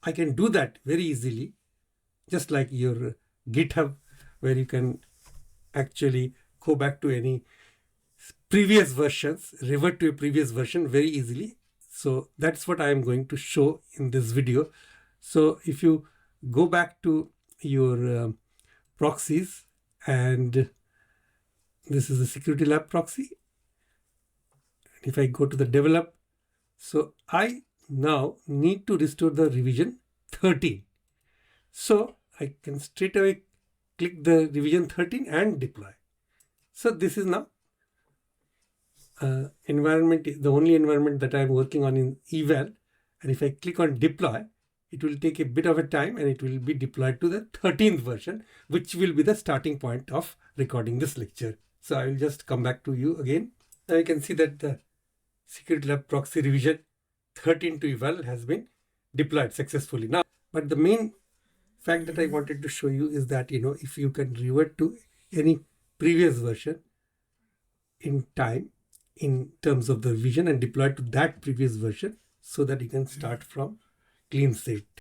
I can do that very easily, just like your GitHub, where you can actually go back to any previous versions, revert to a previous version very easily. So that's what I am going to show in this video. So if you go back to your proxies, and this is the security lab proxy. If I go to the develop, so I now need to restore the revision 13. So I can straight away click the revision 13 and deploy. So this is now environment, the only environment that I'm working on in eval. And if I click on deploy, it will take a bit of a time and it will be deployed to the 13th version, which will be the starting point of recording this lecture. So I will just come back to you again. Now you can see that the security lab proxy revision 13 to eval has been deployed successfully. Now, but the main fact that I wanted to show you is that, if you can revert to any previous version in time, in terms of the revision, and deploy to that previous version, so that you can start from clean slate.